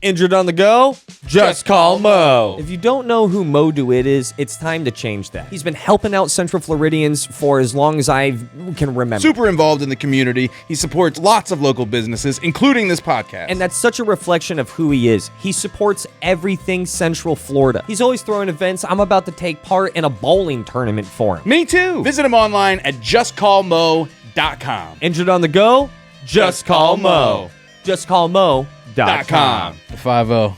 Injured on the go? Just call Mo. If you don't know who Mo DeWitt is, it's time to change that. He's been helping out Central Floridians for as long as I can remember. Super involved in the community. He supports lots of local businesses, including this podcast. And that's such a reflection of who he is. He supports everything Central Florida. He's always throwing events. I'm about to take part in a bowling tournament for him. Me too. Visit him online at justcallmo.com. Injured on the go? Just call Mo. JustCallMo.com. 5-0.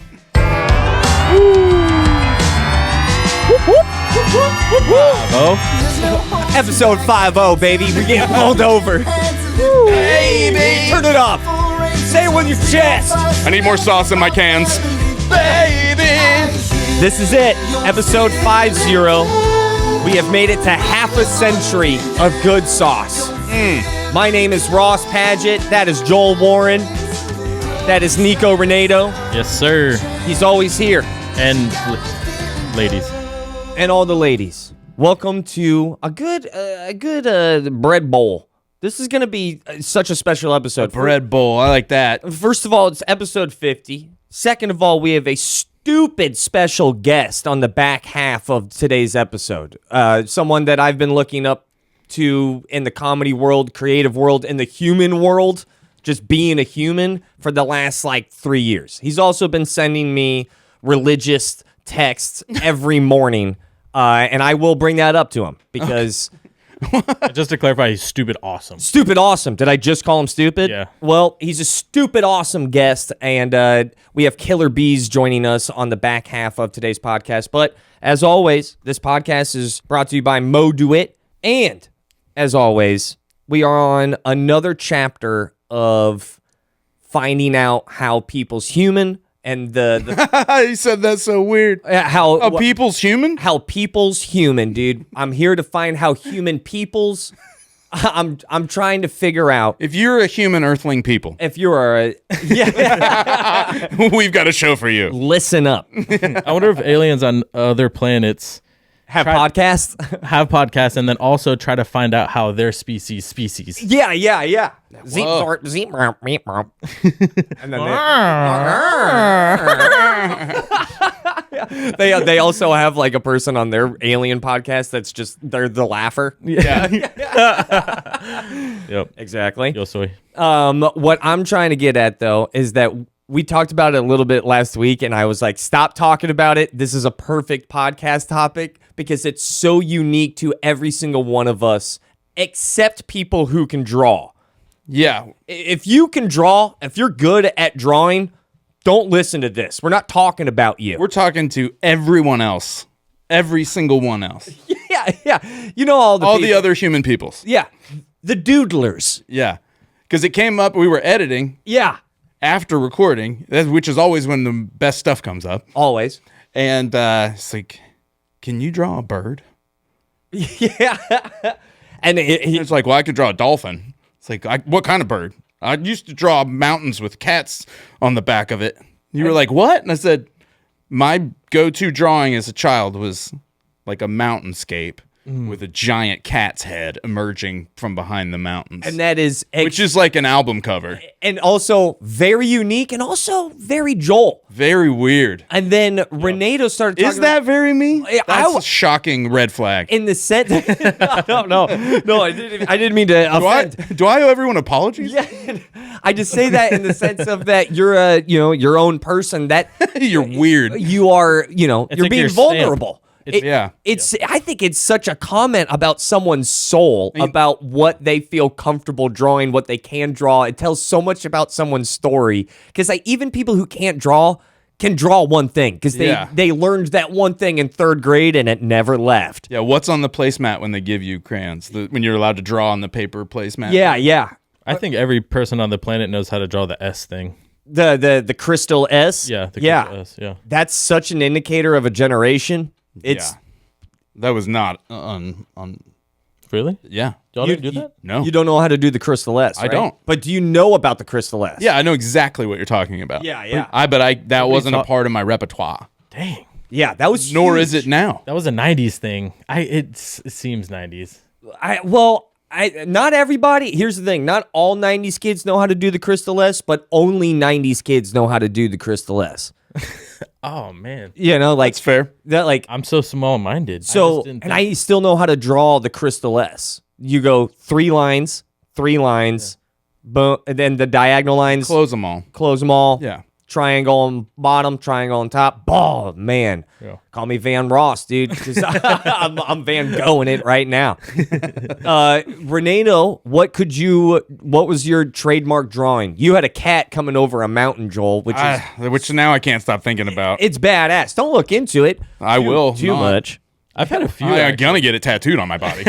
Episode 50, baby. We're getting pulled over. Baby. Turn it up. Say it with your chest. I need more sauce in my cans. Baby. This is it. Episode 50. We have made it to half a century of good sauce. My name is Ross Padgett. That is Joel Warren. That is Nico Renato. Yes, sir. He's always here. And ladies. And all the ladies. Welcome to a good bread bowl. This is going to be such a special episode. Bread bowl. I like that. First of all, it's episode 50. Second of all, we have a stupid special guest on the back half of today's episode. Someone that I've been looking up to in the comedy world, creative world, in the human world, just being a human for the last 3 years. He's also been sending me religious texts every morning, and I will bring that up to him because... Just to clarify, he's stupid awesome. Stupid awesome. Did I just call him stupid? Yeah. Well, he's a stupid awesome guest, and we have Killer Beaz joining us on the back half of today's podcast. But as always, this podcast is brought to you by Mo DeWitt, and as always, we are on another chapter of finding out how people's human and the You said that so weird. how People's human? how people's human, dude. I'm here to find how human people's. I'm trying to figure out If you're a human earthling people, if you're a we've got a show for you. listen up. I wonder if aliens on other planets Have Try- podcasts. have podcasts and then also try to find out how their species. Yeah. Zeep, zort, zeep, meow, meep, meow. And then they also have a person on their alien podcast that's just they're the laugher. Yeah. Yep. Exactly. Yo soy. What I'm trying to get at though is that we talked about it a little bit last week, and I was like, stop talking about it. This is a perfect podcast topic because it's so unique to every single one of us, except people who can draw. Yeah. If you can draw, if you're good at drawing, don't listen to this. We're not talking about you. We're talking to everyone else. Every single one else. Yeah. You know all the the other human peoples. Yeah. The doodlers. Yeah. Because it came up, we were editing Yeah. after recording, which is always when the best stuff comes up. Always. And it's like, can you draw a bird? Yeah. And It's like, well, I could draw a dolphin. It's like, what kind of bird? I used to draw mountains with cats on the back of it. You were like, what? And I said, my go-to drawing as a child was like a mountainscape with a giant cat's head emerging from behind the mountains. and that is which is like an album cover. and also very unique and also very Joel. Very weird. And then Renato started talking Is that very me? Yeah, That's a shocking red flag. in the sense no, I didn't mean to offend. Do I owe everyone apologies? Yeah, I just say that in the sense of that you're a your own person that You're weird. you are you're like being your stamp. vulnerable. Yeah. I think it's such a comment about someone's soul, about what they feel comfortable drawing, what they can draw. It tells so much about someone's story because even people who can't draw can draw one thing because they learned that one thing in third grade and it never left. Yeah, what's on the placemat when they give you crayons? When you're allowed to draw on the paper placemat? Yeah. I think every person on the planet knows how to draw the S thing. The crystal S. Yeah. The crystal S, yeah. That's such an indicator of a generation. It's That was not on. Really? Yeah. Y'all didn't do that? No. You don't know how to do the crystal S, I right? don't. But do you know about the crystal S? Yeah, I know exactly what you're talking about. Yeah. That wasn't a part of my repertoire. Dang. Yeah, that was Nor huge. is it now. That was a 90s thing. It seems 90s. Not everybody. Here's the thing. Not all 90s kids know how to do the Crystal S, but only 90s kids know how to do the Crystal S. Oh man, You know, like That's fair. that. Like I'm so small-minded. so, and I still know how to draw the Crystal S. You go 3 lines, boom, and then the diagonal lines. Close them all. Close them all. Yeah. Triangle on bottom, triangle on top. Oh, man. Yeah. Call me Van Ross, dude. 'Cause I'm Van Going it right now. Renato, what was your trademark drawing? You had a cat coming over a mountain, Joel, Which now I can't stop thinking about. it's badass. Don't look into it. I will. Too not. much. I've had a few. I'm actually. gonna get it tattooed on my body.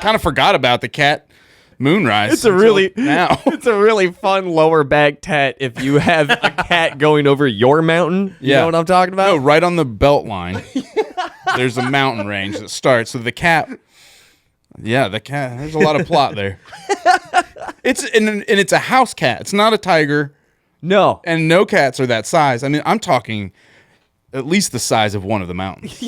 Kind of forgot about the cat moonrise. It's a really now. it's a really fun lower back tat if you have a cat going over your mountain. You know what I'm talking about? No, right on the belt line. There's a mountain range that starts. So the cat. Yeah, the cat. There's a lot of plot there. It's a house cat. It's not a tiger. No. And no cats are that size. I mean, I'm talking at least the size of one of the mountains.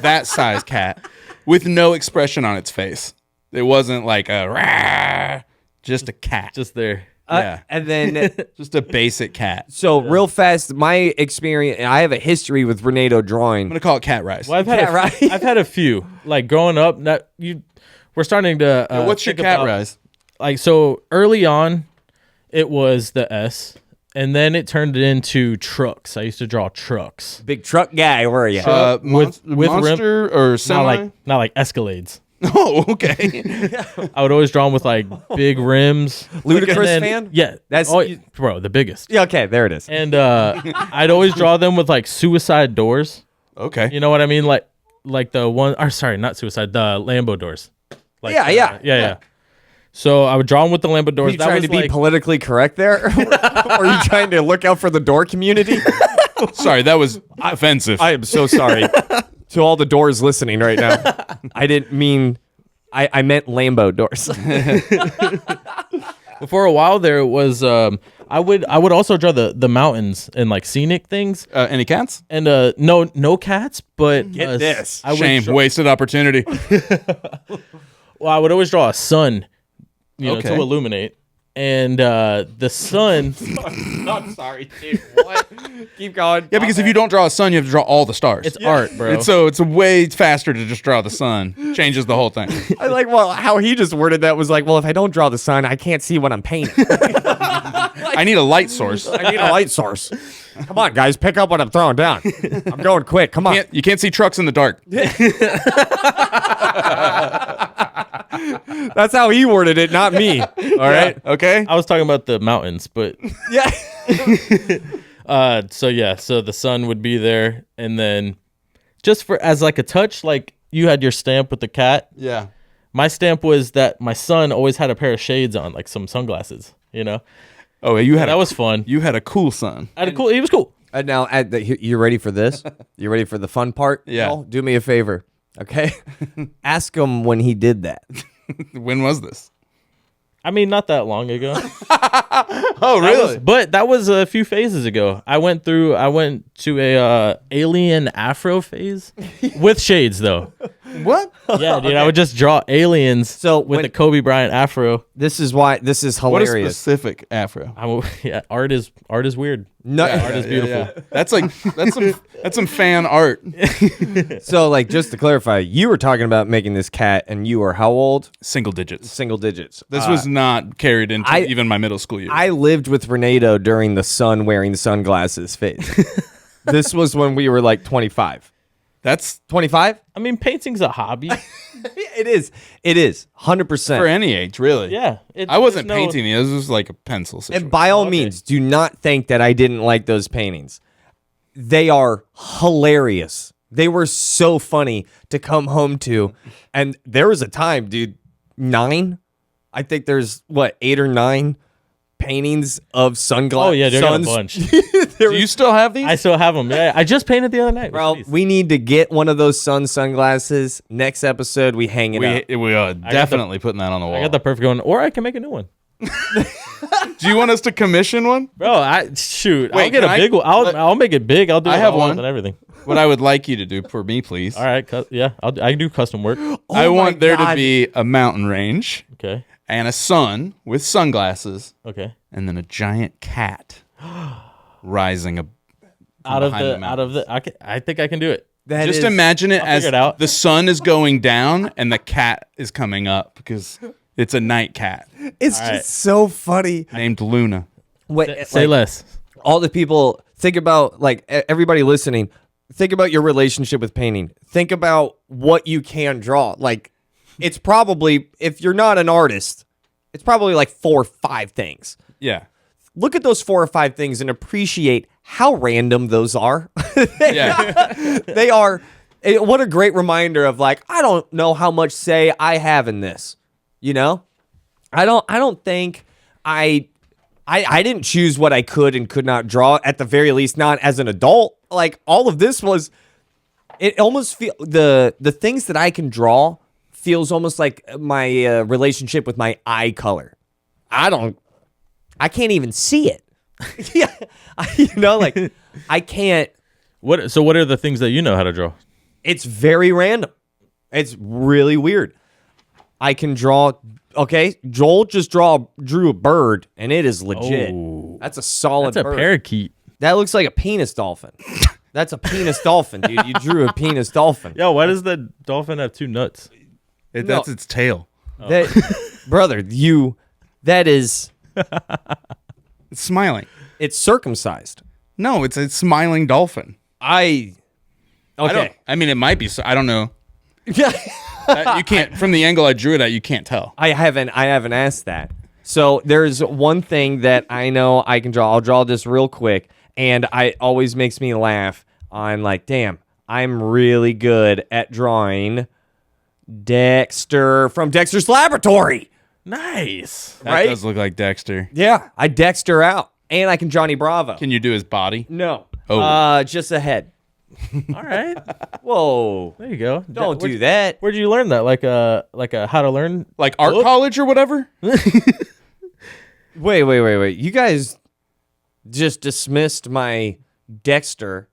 That size cat with no expression on its face. It wasn't like a rah, just a cat. Just there. Yeah. And then Just a basic cat. so real fast, my experience. I have a history with Renato I'm drawing. gonna call it cat rice. Well, I've had Yeah, right. I've had a few. Like growing up, we're starting to. What's your think cat about- rice? Like so early on, it was the S, and then it turned it into trucks. I used to draw trucks, Big truck guy, were you? with monster or semi? not like Escalades. Oh, okay. I would always draw them with like big rims. Ludicrous And then- fan? Yeah, That's- bro, the biggest. Yeah, okay, there it is. And I'd always draw them with like suicide doors. Okay. You know what I mean? Like the one. Or sorry, not suicide. The Lambo doors. Like, Yeah. So I would draw them with the Lambo Are doors. you That trying was to be like, politically correct there? Or are you trying to look out for the door community? Sorry, that was offensive. I am so sorry to all the doors listening right now. I didn't mean. I meant Lambo doors. for a while there it was. I would also draw the mountains and like scenic things. Any cats? And no cats, but Get this. I would Shame. draw- Wasted opportunity. Well, I would always draw a sun, to Okay. illuminate, and the sun. I'm sorry, dude. What? Keep going. Yeah, because if you don't draw a sun, you have to draw all the stars. It's art, bro. It's way faster to just draw the sun. Changes the whole thing. I like how he just worded that was like, well, if I don't draw the sun, I can't see what I'm painting. I need a light source. I need a light source. Come on, guys, pick up what I'm throwing down. I'm going quick. Come on. You can't see trucks in the dark. That's how he worded it, not me. All right. Okay. I was talking about the mountains, but Yeah. so the sun would be there, and then just for as like a touch, like you had your stamp with the cat. Yeah. My stamp was that my son always had a pair of shades on, like some sunglasses. Oh, you had That was fun. You had a cool son. I had a cool. He was cool. Now, you ready for this? You ready for the fun part? Yeah. Joel? Do me a favor, okay? Ask him when he did that. When was this? I mean, not that long ago. Oh, really? But that was a few phases ago. I went to a alien afro phase with shades though. What? Yeah, dude, I would just draw aliens So with when- a Kobe Bryant afro. This is What a hilarious. specific afro. Art is weird. No, Art is beautiful. That's some fan art. So, like, just to clarify, you were talking about making this cat, and you were how old? Single digits. Single digits. This was not carried into I- even my middle school years. I lived with Renato during the sun wearing sunglasses phase. This was when we were like 25. That's 25? I mean, painting's a hobby. It is. It is. 100%. for any age, really. Yeah, I wasn't painting it. It was just like a pencil situation. And by all means, do not think that I didn't like those paintings. They are hilarious. They were so funny to come home to. And there was a time, dude, 9? I think there's, 8 or 9 paintings of sunglasses. Oh yeah, dude, I got a bunch. Do you still have these? I still have them. Yeah, I just painted the other night. Bro, we need to get one of those sunglasses. Next episode, we hang it up. we are definitely putting that on the wall. I got the perfect one, or I can make a new one. Do you want us to commission one? Bro, I'll Wait, get a can I- big one. I'll make it big. I'll do I it have all one. and everything. What I would like you to do for me, please. All right, I can do custom work. I Oh my want there to God. be a mountain range Okay. and a sun with sunglasses Okay. and then a giant cat rising up. Out of behind the the I think I can do it. That Just is- imagine it I'll as figure it out. the sun is going down and the cat is coming up because it's a night cat It's All right. just so funny. named Luna. Wait, Say less. all the people think about, like, everybody listening, think about your relationship with painting. Think about what you can draw. Like, it's probably, if you're not an artist, it's probably like 4 or 5 things. Yeah. Look at those 4 or 5 things and appreciate how random those are. Yeah. They are. What a great reminder of, like, I don't know how much say I have in this. You know, I don't think I didn't choose what I could and could not draw, at the very least, not as an adult. Like, all of this was, it almost feel the things that I can draw feels almost like my relationship with my eye color. I can't even see it. Yeah. Like, I can't. What are the things that you know how to draw? It's very random. It's really weird. I can draw. Okay, Joel just drew a bird, and it is legit. Oh. That's a solid That's a bird. parakeet. That looks like a penis dolphin. That's a penis dolphin, dude. You drew a penis dolphin. Yo, why does the dolphin have 2 nuts? That's its tail. That, brother, that is, It's smiling. it's circumcised. No, it's a smiling dolphin. Okay. I mean, it might be. So I don't know. Yeah. You can't. From the angle I drew it at, you can't tell. I haven't asked that. So there's one thing that I know I can draw. I'll draw this real quick, and it always makes me laugh. I'm like, damn, I'm really good at drawing Dexter from Dexter's Laboratory. Nice. That Right? does look like Dexter. Yeah, I Dexter out, and I can Johnny Bravo. Can you do his body? No, Oh. just a head. All right. Whoa, There you go. don't do that. Where'd you learn that? Like a how to learn? Like art Book? college or whatever? Wait. You guys just dismissed my Dexter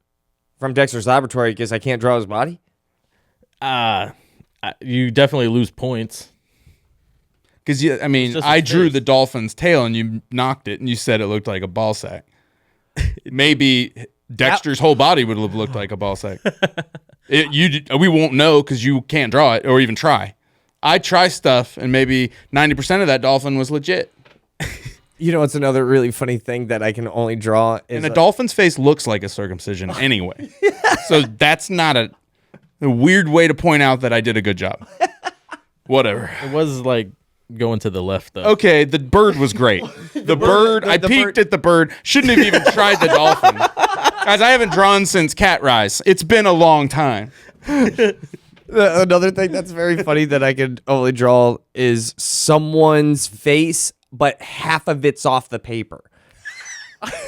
from Dexter's Laboratory because I can't draw his body? You definitely lose points. Because I mean, just a I drew face. the dolphin's tail and you knocked it and you said it looked like a ball sack. Maybe Dexter's whole body would have looked like a ball sack. We won't know because you can't draw it or even try. I try stuff and maybe 90% of that dolphin was legit. You know what's another really funny thing that I can only draw is And a dolphin's face looks like a circumcision anyway. So that's not a weird way to point out that I did a good job. Whatever. It was like going to the left though. Okay, the bird was great. The bird, I peeked at the bird. Shouldn't have even tried the dolphin. Guys, I haven't drawn since Cat Rise. It's been a long time. Another thing that's very funny that I could only draw is someone's face, but half of it's off the paper.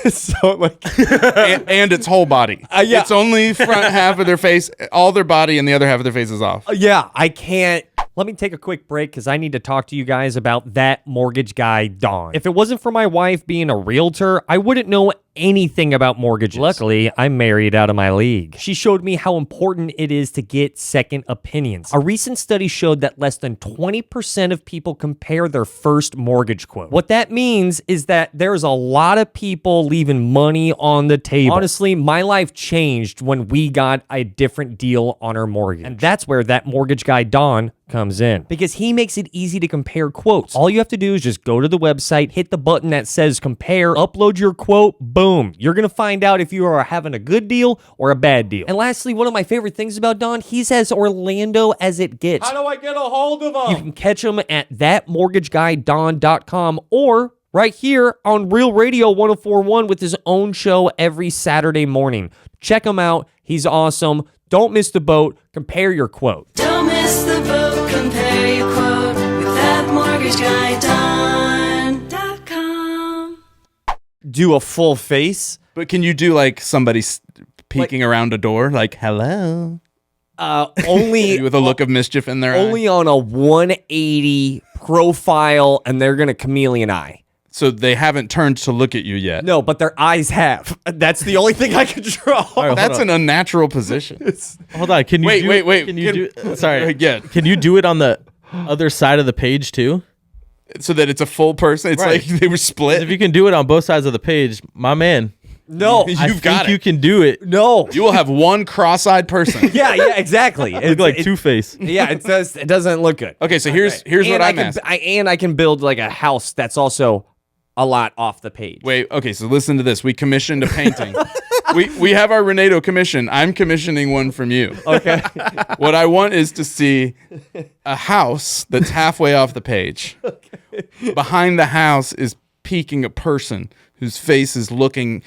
So like, And its whole body. Yeah. It's only front half of their face, all their body, and the other half of their face is off. yeah, I can't. Let me take a quick break because I need to talk to you guys about that mortgage guy, Don. If it wasn't for my wife being a realtor, I wouldn't know anything about mortgages. Luckily, I'm married out of my league. She showed me how important it is to get second opinions. A recent study showed that less than 20% of people compare their first mortgage quote. What that means is that there's a lot of people leaving money on the table. Honestly, my life changed when we got a different deal on our mortgage. And that's where that mortgage guy, Don, comes in because he makes it easy to compare quotes. All you have to do is just go to the website, hit the button that says compare, upload your quote, boom. You're going to find out if you are having a good deal or a bad deal. And lastly, one of my favorite things about Don, he's as Orlando as it gets. How do I get a hold of You can catch him at thatmortgageguyDon.com or right here on Real Radio 104.1 with his own show every Saturday morning. Check him out. He's awesome. Don't miss the boat. Compare your quote. Don't miss the boat, compare your quote with thatmortgageguyDon.com. Do a full face. But can you do like somebody peeking around a door? Like, hello? Only with a look of mischief in their eye. only on a 180 profile, and they're gonna chameleon eye. So they haven't turned to look at you yet. No, but their eyes have. That's the only thing I can draw. right, That's an unnatural position. Hold on. Can you Wait. Can you do? Sorry. Yeah. Can you do it on the other side of the page too? So that it's a full person. It's Right. like they were split. If you can do it on both sides of the page, my man, No, You've got it. you can do it. no. You will have one cross-eyed person. Yeah, exactly. Look like Two-Face. Yeah, it does. It doesn't look good. Okay, so here's what And I'm asking. I can build like a house that's also a lot off the page. Wait, okay, so listen to this. We commissioned a painting. we have our Renato commission. I'm commissioning one from you. Okay. What I want is to see a house that's halfway off the page. Behind the house is peeking a person whose face is looking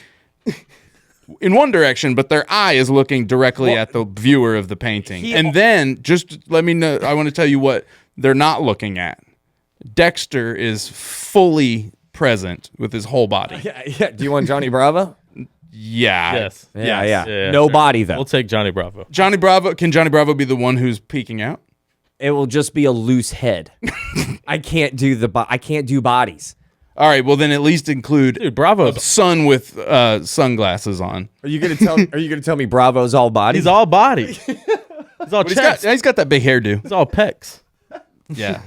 in one direction, but their eye is looking directly at the viewer of the painting. And then just let me know, I want to tell you what they're not looking at. Dexter is fully present with his whole body. Yeah. Do you want Johnny Bravo? Yeah. Yes. Yeah. No sure. body though. We'll take Johnny Bravo. Johnny Bravo, can Johnny Bravo be the one who's peeking out? It will just be a loose head. I can't do I can't do bodies. All right, well then at least include Dude, Bravo. a son with sunglasses on. Are you gonna tell me Bravo's all body? He's all body. He's all But chest. he's got that big hairdo. He's all pecs. Yeah.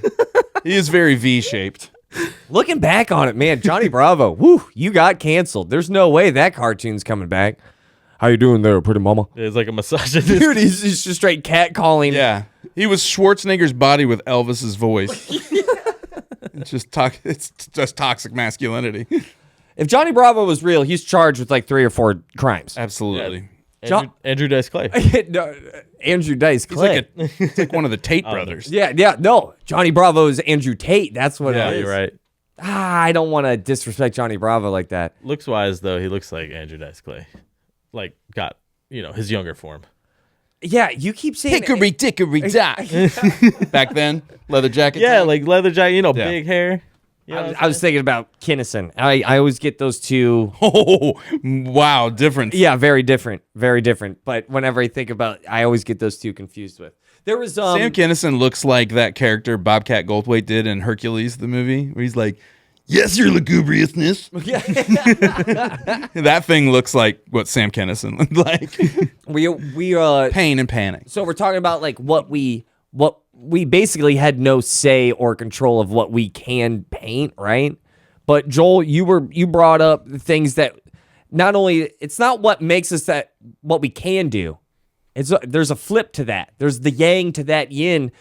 He is very V-shaped. Looking back on it, man, Johnny Bravo, woo, you got canceled. There's no way that cartoon's coming back. How you doing there, pretty mama? It's like a misogynist. Dude, he's just straight catcalling. Yeah. He was Schwarzenegger's body with Elvis's voice. It's just toxic masculinity. If Johnny Bravo was real, he's charged with like 3 or 4 crimes. Absolutely. Andrew Dice Clay. No, Andrew Dice He's Clay. it's like one of the Tate brothers. Yeah, no. Johnny Bravo is Andrew Tate. That's what Yeah, it is. You're right. I don't want to disrespect Johnny Bravo like that. Looks wise though, he looks like Andrew Dice Clay. Like got his younger form. Yeah, you keep saying Hickory dickory dock. Back then, leather jacket. Yeah, time. like leather jacket, Yeah. big hair. You know I was thinking about Kinnison. I always get those two. Oh, wow, difference. Yeah, very different. Very different. But whenever I think about I always get those two confused with. There was Sam Kinison looks like that character Bobcat Goldthwait did in Hercules, the movie, where he's like, "Yes, your lugubriousness." Yeah. That thing looks like what Sam Kinison looked like. we Pain and panic. So we're talking about like what we basically had no say or control of what we can paint, right? But Joel, you brought up the things that not only it's not what makes us that what we can do. There's a flip to that. There's the yang to that yin.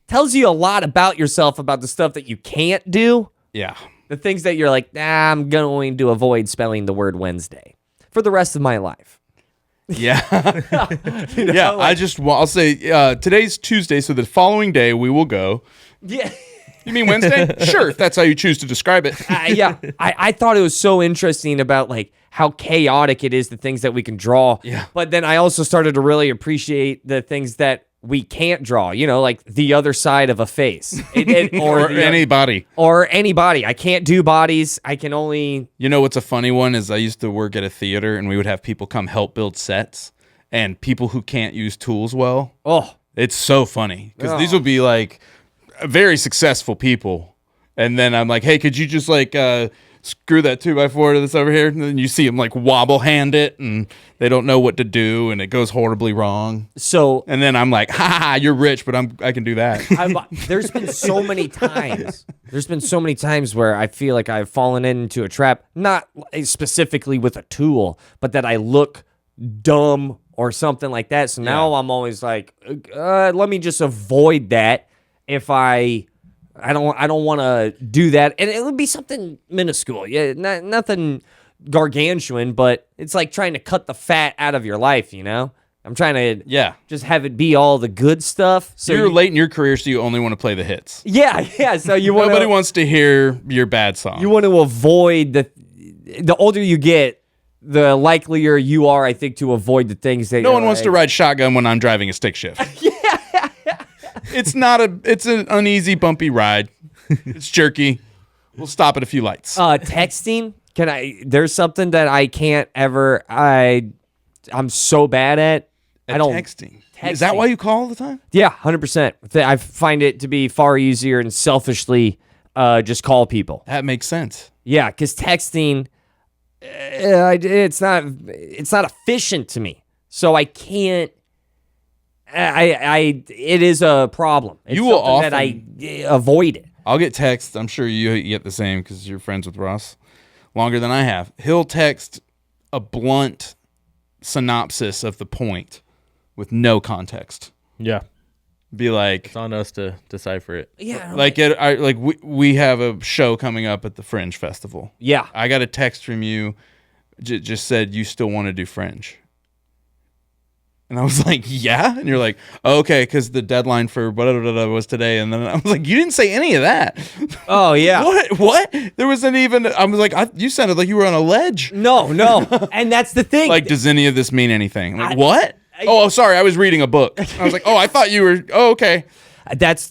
Tells you a lot about yourself, about the stuff that you can't do. Yeah. The things that you're like, I'm going to avoid spelling the word Wednesday for the rest of my life. Yeah. I'll say today's Tuesday, so the following day we will go. Yeah. You mean Wednesday? Sure, if that's how you choose to describe it. Yeah. I thought it was so interesting about like how chaotic it is, the things that we can draw. Yeah. But then I also started to really appreciate the things that we can't draw, like the other side of a face. Or anybody. Or anybody. I can't do bodies. I can only... You know what's a funny one is I used to work at a theater and we would have people come help build sets and people who can't use tools well. Oh. It's so funny because these will be like very successful people. And then I'm like, hey, could you just like screw that 2x4 that's over here? And then you see them like wobble hand it and they don't know what to do and it goes horribly wrong. So... And then I'm like, ha, you're rich, but I can do that. There's been so many times. There's been so many times where I feel like I've fallen into a trap, not specifically with a tool, but that I look dumb or something like that. So now I'm always like, let me just avoid that if I don't want to do that. And it would be something minuscule. Yeah, nothing gargantuan, but it's like trying to cut the fat out of your life, I'm trying to just have it be all the good stuff. So you're late in your career, so you only want to play the hits. Yeah. So Nobody wants to hear your bad song. You want to avoid the older you get, the likelier you are, I think, to avoid the things that no one wants to ride shotgun when I'm driving a stick shift. It's an uneasy, bumpy ride. It's jerky. We'll stop at a few lights. Texting. There's something that I can't ever, I'm so bad at. I don't texting. Is that why you call all the time? Yeah, 100%. I find it to be far easier and selfishly just call people. That makes sense. Yeah, because texting, it's not efficient to me. So I can't. It is a problem. It's You will something that I avoid it. I'll get texts. I'm sure you get the same because you're friends with Ross longer than I have. He'll text a blunt synopsis of the point with no context. Yeah. Be like, It's on us to decipher it. Yeah, like we have a show coming up at the Fringe Festival. yeah. I got a text from you, just said you still want to do Fringe. And I was like, yeah. And you're like, oh, okay, because the deadline for whatever was today. And then I was like, you didn't say any of that. Oh yeah. What? There wasn't even. I was like, you sounded like you were on a ledge. No, and that's the thing. Like, does any of this mean anything? I'm like, what? Oh, sorry, I was reading a book. I was like, oh, I thought you were. Oh, okay. That's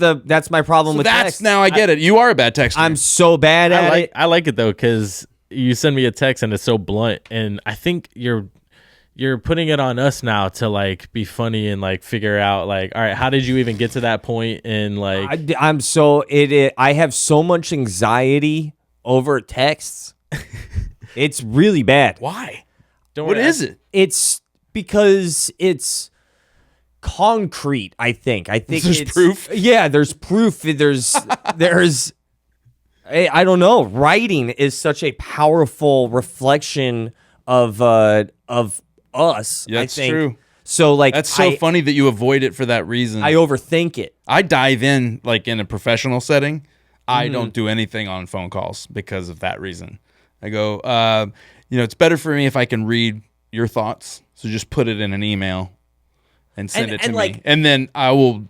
my problem with That's text. now I get it. You are a bad texter. I'm so bad at it. I like it though, because you send me a text and it's so blunt, and I think you're putting it on us now to like be funny and like figure out like, all right, how did you even get to that point? And like, I have so much anxiety over texts. It's really bad. Why? don't What worry, is it? It's because it's concrete. I think There's it's proof? Yeah, there's proof. There's I don't know. Writing is such a powerful reflection of us. Yeah, I that's think. true. So like That's so funny that you avoid it for that reason. I overthink it. I dive in like in a professional setting. I Mm-hmm. don't do anything on phone calls because of that reason. I go, it's better for me if I can read your thoughts. So just put it in an email and send it to me. like- And then I will.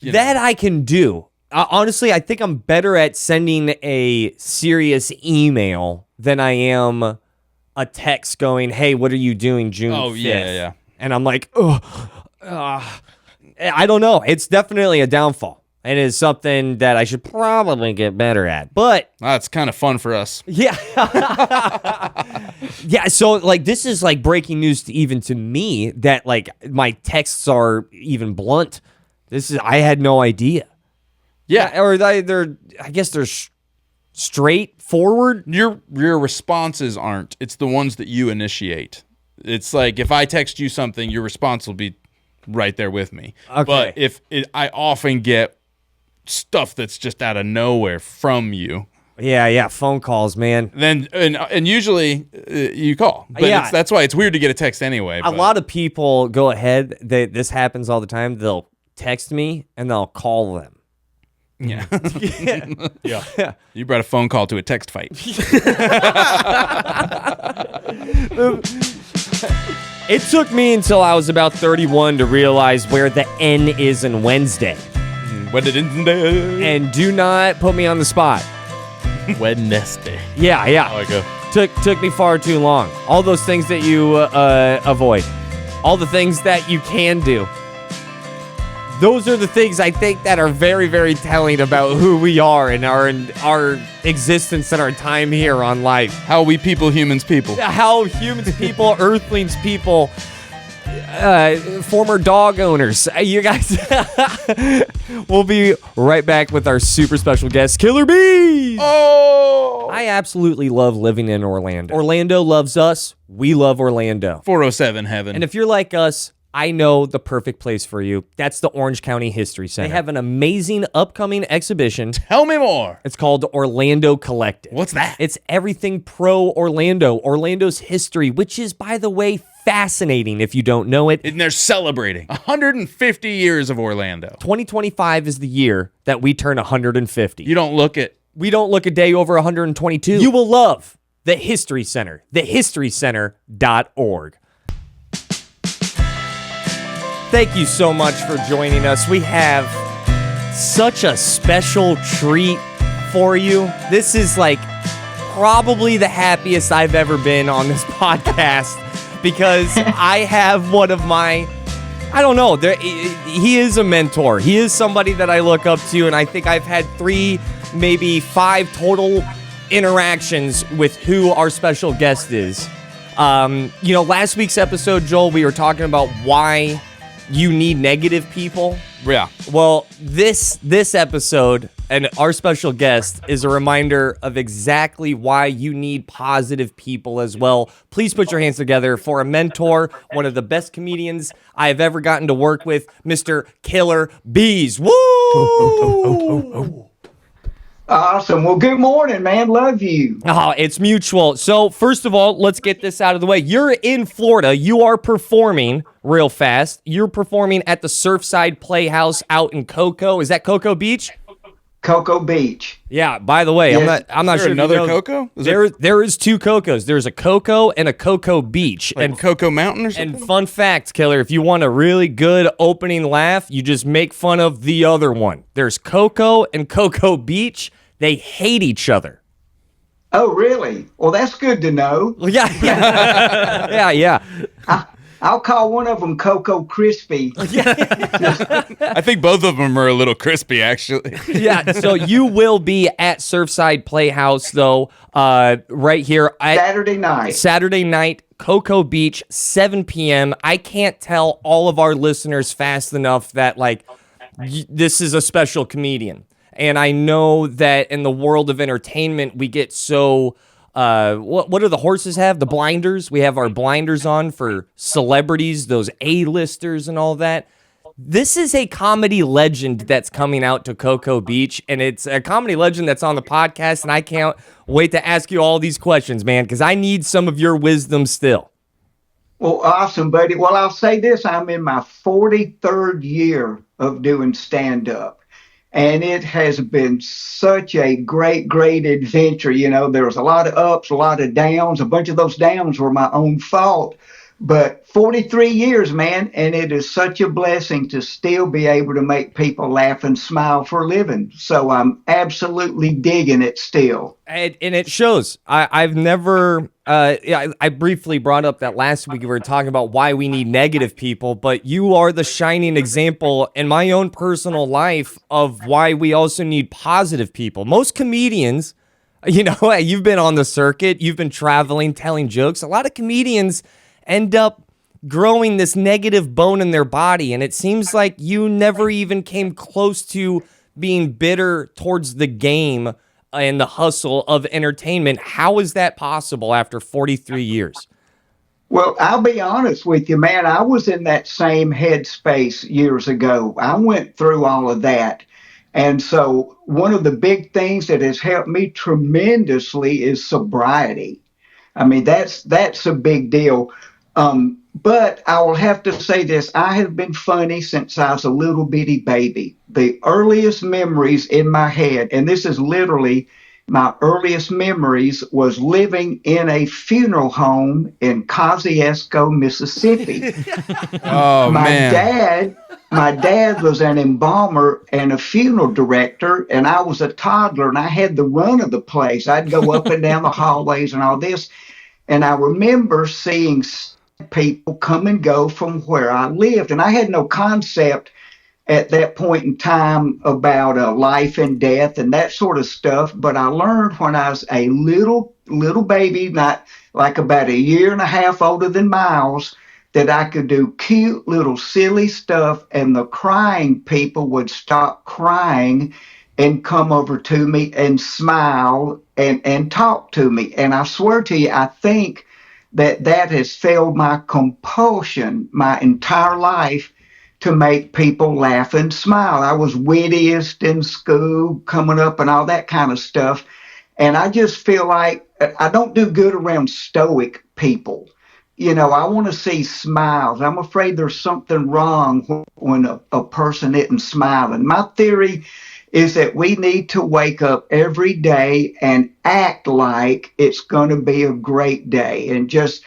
I can do. Honestly, I think I'm better at sending a serious email than I am a text going, "Hey, what are you doing June 5th?" Oh, yeah. And I'm like, I don't know. It's definitely a downfall. It is something that I should probably get better at. But That's kind of fun for us. yeah. Yeah, so like this is like breaking news even to me that like my texts are even blunt. I had no idea. Yeah. Or I guess they're straightforward. Your responses aren't. It's the ones that you initiate. It's like if I text you something, your response will be right there with me. Okay. But I often get stuff that's just out of nowhere from you. Yeah, phone calls, man. Then and usually you call. But Yeah. that's why it's weird to get a text anyway. A lot of people go ahead. This happens all the time. They'll text me and they'll call them. Yeah. yeah. You brought a phone call to a text fight. It took me until I was about 31 to realize where the N is in Wednesday. What did it? And do not put me on the spot. Wednesday. Yeah. Oh, I go. Took me far too long. All those things that you avoid. All the things that you can do. Those are the things I think that are very, very telling about who we are and our existence and our time here on life. How we humans people. How humans, people, earthlings, people, former dog owners. You guys, we'll be right back with our super special guest, Killer Beaz. Oh! I absolutely love living in Orlando. Orlando loves us. We love Orlando. 407 heaven. And if you're like us, I know the perfect place for you. That's the Orange County History Center. They have an amazing upcoming exhibition. Tell me more. It's called Orlando Collective. What's that? It's everything pro Orlando, Orlando's history, which is, by the way, fascinating if you don't know it. And they're celebrating 150 years of Orlando. 2025 is the year that we turn 150. You don't look at. We don't look a day over 122. You will love the History Center, thehistorycenter.org. Thank you so much for joining us. We have such a special treat for you. This is like probably the happiest I've ever been on this podcast because I have one of my, I don't know, he is a mentor. He is somebody that I look up to, and I think I've had 3, maybe 5 total interactions with who our special guest is. Last week's episode, Joel, we were talking about why you need negative people. Yeah. Well, this episode and our special guest is a reminder of exactly why you need positive people as well. Please put your hands together for a mentor, one of the best comedians I have ever gotten to work with, Mr. Killer Beaz. Woo! Awesome. Well, good morning, man. Love you. Oh, it's mutual. So, first of all, let's get this out of the way. You're in Florida. You are performing real fast. You're performing at the Surfside Playhouse out in Cocoa. Is that Cocoa Beach? Cocoa Beach. Yeah, by the way, Yes. I'm not Is there sure another if you know, Cocoa? Is there is two Cocos. There's a Cocoa and a Cocoa Beach. Like Cocoa Mountain or something? And fun fact, Killer, if you want a really good opening laugh, you just make fun of the other one. There's Cocoa and Cocoa Beach. They hate each other. Oh, really? Well, that's good to know. Yeah. I'll call one of them Cocoa Crispy. I think both of them are a little crispy, actually. Yeah, so you will be at Surfside Playhouse, though, right here. Saturday night, Cocoa Beach, 7 p.m. I can't tell all of our listeners fast enough that, this is a special comedian. And I know that in the world of entertainment, we get so... what do the horses have? The blinders. We have our blinders on for celebrities, those A-listers and all that. This is a comedy legend that's coming out to Cocoa Beach, and it's a comedy legend that's on the podcast, and I can't wait to ask you all these questions, man, because I need some of your wisdom still. Well, awesome, buddy. Well, I'll say this. I'm in my 43rd year of doing stand-up. And it has been such a great, great adventure. You know, there was a lot of ups, a lot of downs. A bunch of those downs were my own fault. But 43 years, man, and it is such a blessing to still be able to make people laugh and smile for a living. So I'm absolutely digging it still. And it shows. I've never... I briefly brought up that last week we were talking about why we need negative people, but you are the shining example in my own personal life of why we also need positive people. Most comedians, you've been on the circuit, you've been traveling, telling jokes. A lot of comedians end up growing this negative bone in their body, and it seems like you never even came close to being bitter towards the game and the hustle of entertainment. How is that possible after 43 years? Well, I'll be honest with you, man. I was in that same headspace years ago. I went through all of that. And so one of the big things that has helped me tremendously is sobriety. I mean, that's a big deal. But I will have to say this. I have been funny since I was a little bitty baby. The earliest memories in my head, and this is literally my earliest memories, was living in a funeral home in Kosciuszko, Mississippi. Oh, man. My dad was an embalmer and a funeral director, and I was a toddler, and I had the run of the place. I'd go up and down the hallways and all this. And I remember seeing people come and go from where I lived. And I had no concept at that point in time about life and death and that sort of stuff. But I learned when I was a little baby, not like about a year and a half older than Miles, that I could do cute little silly stuff, and the crying people would stop crying and come over to me and smile and talk to me. And I swear to you, I think that has failed my compulsion my entire life to make people laugh and smile. I was wittiest in school coming up and all that kind of stuff. And I just feel like I don't do good around stoic people. I want to see smiles. I'm afraid there's something wrong when a person isn't smiling. My theory is that we need to wake up every day and act like it's going to be a great day, and just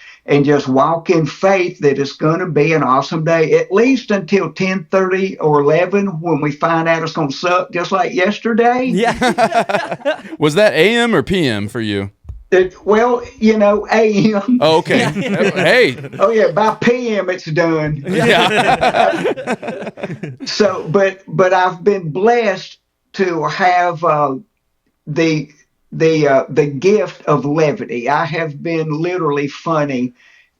walk in faith that it's going to be an awesome day, at least until 10:30 or 11, when we find out it's going to suck just like yesterday. Yeah. Was that AM or PM for you? Well, AM. Oh, okay. Hey. Oh yeah, by PM it's done. Yeah. So, but I've been blessed to have the gift of levity. I have been literally funny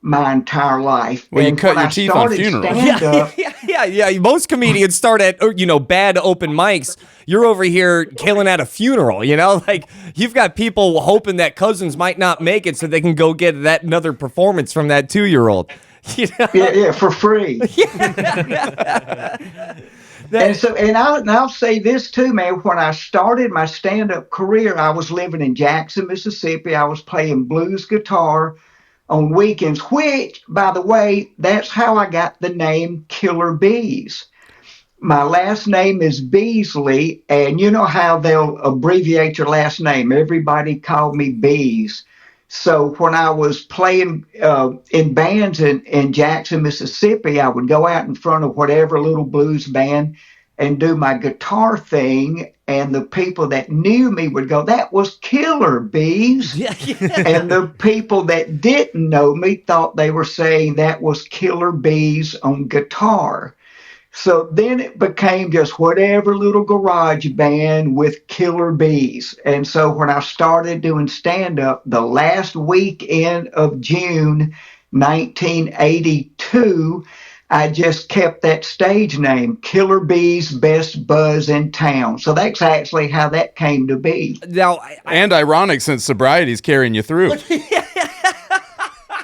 my entire life. Well, you And cut when your I teeth on started funerals. stand-up, Yeah. Most comedians start at, bad open mics. You're over here killing at a funeral, Like, you've got people hoping that cousins might not make it so they can go get that another performance from that 2-year-old. yeah, for free. And I'll say this too, man. When I started my stand-up career, I was living in Jackson, Mississippi. I was playing blues guitar on weekends, which, by the way, that's how I got the name Killer Beaz. My last name is Beasley, and you know how they'll abbreviate your last name. Everybody called me Beaz. So when I was playing in bands in Jackson, Mississippi, I would go out in front of whatever little blues band and do my guitar thing, and the people that knew me would go, "That was Killer Beaz." And the people that didn't know me thought they were saying that was Killer Beaz on guitar. So then it became just whatever little garage band with Killer Beaz. And so when I started doing stand-up, the last weekend of June 1982, I just kept that stage name, Killer Beaz, Best Buzz in Town. So that's actually how that came to be. Now, And ironic since sobriety's carrying you through.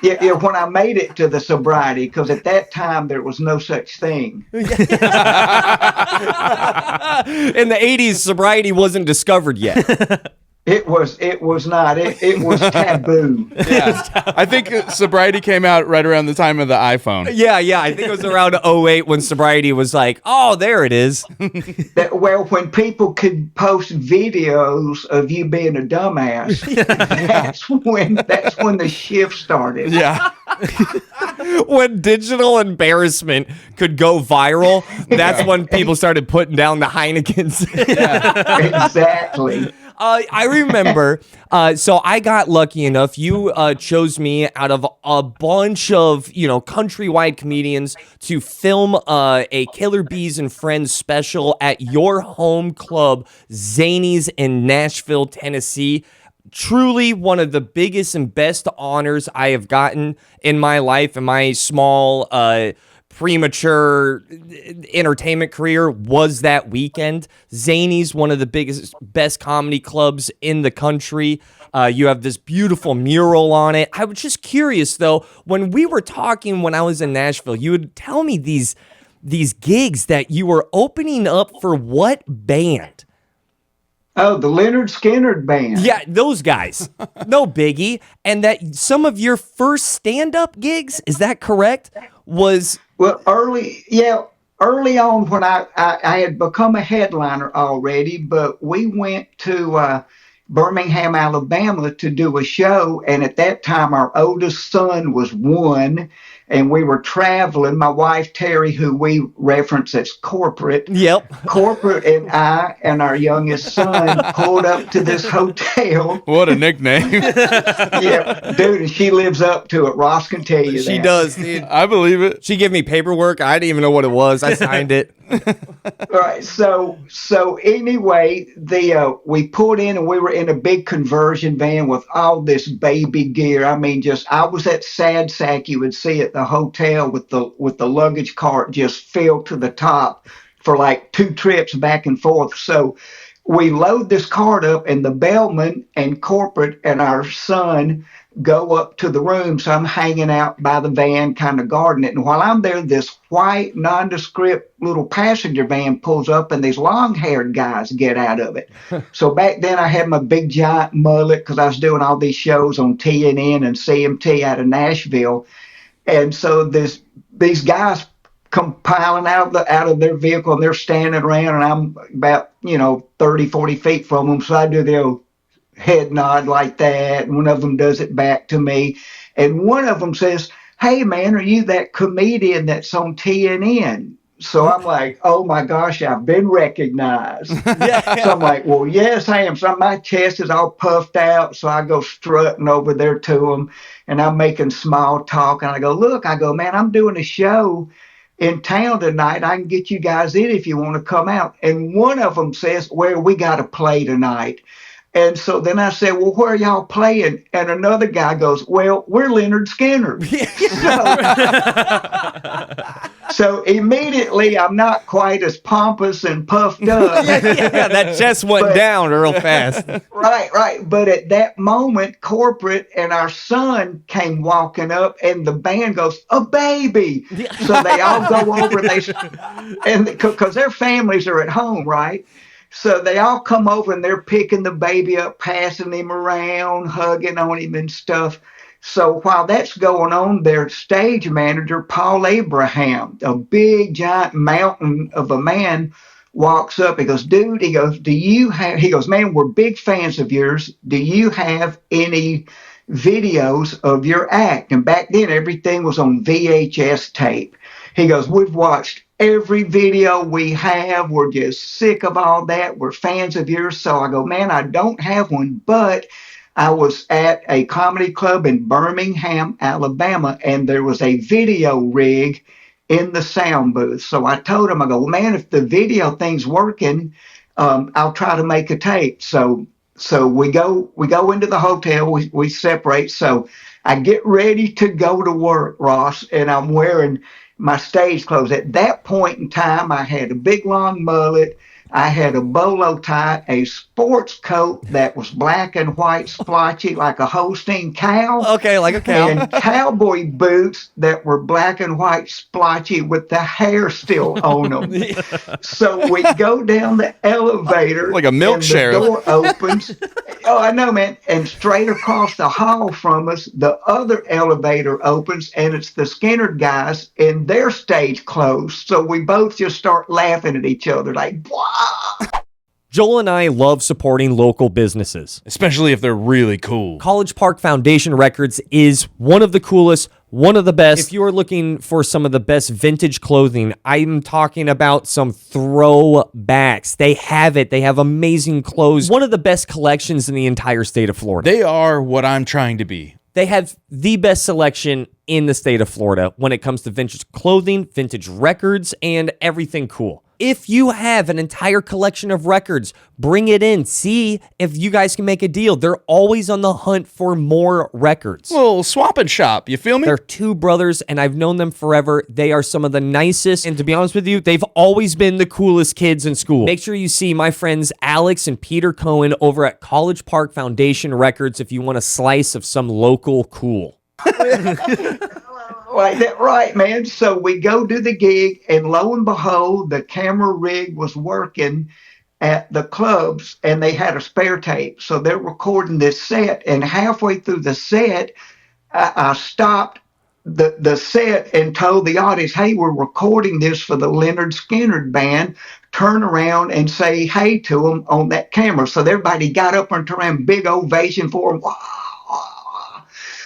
Yeah, when I made it to the sobriety, because at that time there was no such thing. in the 80s, sobriety wasn't discovered yet. It was not. It was taboo. Yeah. I think sobriety came out right around the time of the iPhone. Yeah. I think it was around 08 when sobriety was like, oh, there it is. Well, when people could post videos of you being a dumbass, that's when the shift started. Yeah. When digital embarrassment could go viral, that's when people started putting down the Heinekens. Exactly. I remember, so I got lucky enough. You chose me out of a bunch of, countrywide comedians to film a Killer Beaz and Friends special at your home club, Zany's in Nashville, Tennessee. Truly one of the biggest and best honors I have gotten in my life, in my small, premature entertainment career, was that weekend. Zany's, one of the biggest, best comedy clubs in the country. You have this beautiful mural on it. I was just curious, though, when we were talking when I was in Nashville, you would tell me these gigs that you were opening up for what band? Oh, the Lynyrd Skynyrd band. Yeah, those guys. No biggie. And that some of your first stand-up gigs, is that correct? Was... Well, early on when I had become a headliner already, but we went to Birmingham, Alabama to do a show. And at that time, our oldest son was 1, and we were traveling. My wife, Terry, who we reference as Corporate. Yep. Corporate and I and our youngest son pulled up to this hotel. What a nickname. Yeah, dude, and she lives up to it. Ross can tell you that. She does, dude. I believe it. She gave me paperwork. I didn't even know what it was. I signed it. All right. So anyway, we pulled in and we were in a big conversion van with all this baby gear. I mean, I was that sad sack you would see at the hotel with the luggage cart just filled to the top for like 2 trips back and forth. So we load this cart up, and the bellman and Corporate and our son go up to the room. So I'm hanging out by the van, kind of guarding it. And while I'm there, this white, nondescript little passenger van pulls up, and these long-haired guys get out of it. So back then I had my big giant mullet because I was doing all these shows on TNN and CMT out of Nashville. And so these guys come piling out of their vehicle, and they're standing around, and I'm about 30, 40 feet from them. So I do the old head nod like that, and one of them does it back to me, and one of them says, "Hey man, are you that comedian that's on TNN?" So I'm like, "Oh my gosh, I've been recognized." So I'm like, "Well, yes, I am." So my chest is all puffed out, so I go strutting over there to him, and I'm making small talk, and I go, "Look," I go, "man, I'm doing a show in town tonight. I can get you guys in if you want to come out." And one of them says, "Well, we got to play tonight." And so then I said, well, where are y'all playing? And another guy goes, well, we're Lynyrd Skynyrd. So immediately I'm not quite as pompous and puffed up. Yeah, that chest went down real fast. Right. But at that moment, corporate and our son came walking up, and the band goes, a baby. So they all go over and because their families are at home, right? So they all come over and they're picking the baby up, passing him around, hugging on him and stuff. So while that's going on, their stage manager, Paul Abraham, a big giant mountain of a man, walks up. He goes, dude, he goes, he goes, man, we're big fans of yours. Do you have any videos of your act? And back then everything was on VHS tape. He goes, we've watched every video we have. We're just sick of all that. We're fans of yours. So I go, man, I don't have one, but I was at a comedy club in Birmingham, Alabama, and there was a video rig in the sound booth. So I told him, I go, well, man, if the video thing's working, I'll try to make a tape. So we go into the hotel, we separate. So I get ready to go to work, Ross, and I'm wearing my stage clothes. At that point in time, I had a big long mullet. I had a bolo tie, a sports coat that was black and white splotchy like a Holstein cow. Okay, like a cow. And cowboy boots that were black and white splotchy with the hair still on them. So we go down the elevator. Like a milkshare. The door opens. Oh, I know, man. And straight across the hall from us, the other elevator opens, and it's the Skynyrd guys in their stage clothes. So we both just start laughing at each other like, wow. Joel and I love supporting local businesses. Especially if they're really cool. College Park Foundation Records is one of the coolest, one of the best. If you are looking for some of the best vintage clothing, I'm talking about some throwbacks. They have it. They have amazing clothes. One of the best collections in the entire state of Florida. They are what I'm trying to be. They have the best selection in the state of Florida when it comes to vintage clothing, vintage records, and everything cool. If you have an entire collection of records, bring it in. See if you guys can make a deal. They're always on the hunt for more records. Well, swap and shop, you feel me? They're two brothers, and I've known them forever. They are some of the nicest, and to be honest with you, they've always been the coolest kids in school. Make sure you see my friends Alex and Peter Cohen over at College Park Foundation Records if you want a slice of some local cool. Right, man. So we go do the gig, and lo and behold, the camera rig was working at the clubs, and they had a spare tape. So they're recording this set, and halfway through the set, I stopped the set and told the audience, hey, we're recording this for the Lynyrd Skynyrd band. Turn around and say hey to them on that camera. So everybody got up and turned around, big ovation for them.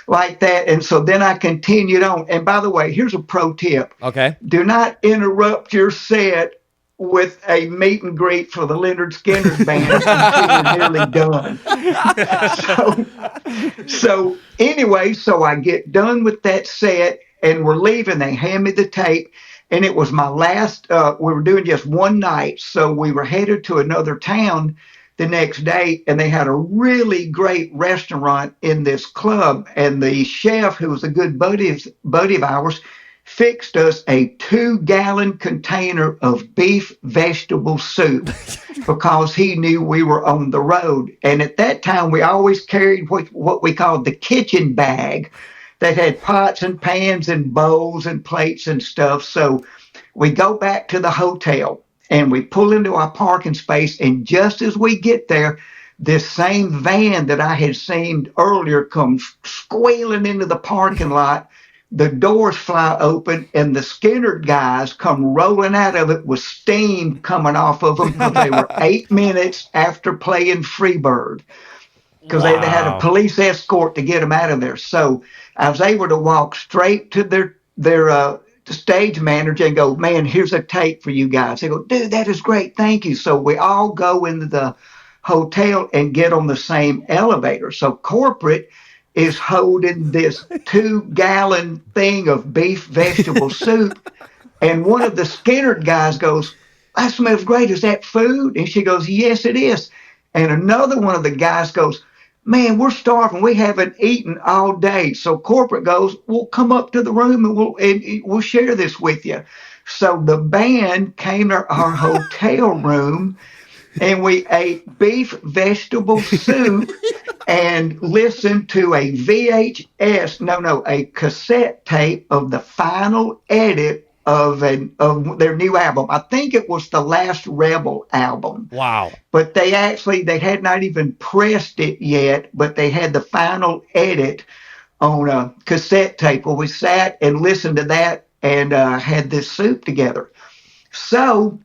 Like that. And so then I continued on. And by the way, here's a pro tip. Okay. Do not interrupt your set with a meet and greet for the Lynyrd Skynyrd band until you're nearly done. So anyway, so I get done with that set and we're leaving. They hand me the tape. And it was my last, we were doing just one night. So we were headed to another town the next day, and they had a really great restaurant in this club, and the chef, who was a good buddy of ours, fixed us a 2-gallon container of beef vegetable soup because he knew we were on the road. And at that time, we always carried what we called the kitchen bag that had pots and pans and bowls and plates and stuff. So we go back to the hotel, and we pull into our parking space, and just as we get there, this same van that I had seen earlier comes squealing into the parking lot. The doors fly open, and the Skynyrd guys come rolling out of it with steam coming off of them because they were 8 minutes after playing Freebird because they had a police escort to get them out of there. So I was able to walk straight to their stage manager and go, man, here's a tape for you guys. They go, dude, that is great. Thank you. So we all go into the hotel and get on the same elevator. So corporate is holding this 2-gallon thing of beef vegetable soup. And one of the Skynyrd guys goes, that smells great. Is that food? And she goes, yes, it is. And another one of the guys goes, man, we're starving. We haven't eaten all day. So corporate goes, well, come up to the room and we'll share this with you. So the band came to our hotel room and we ate beef vegetable soup and listened to a a cassette tape of the final edit of their new album. I think it was the last Rebel album. Wow. But they had not even pressed it yet, but they had the final edit on a cassette tape. Well, we sat and listened to that and had this soup together. So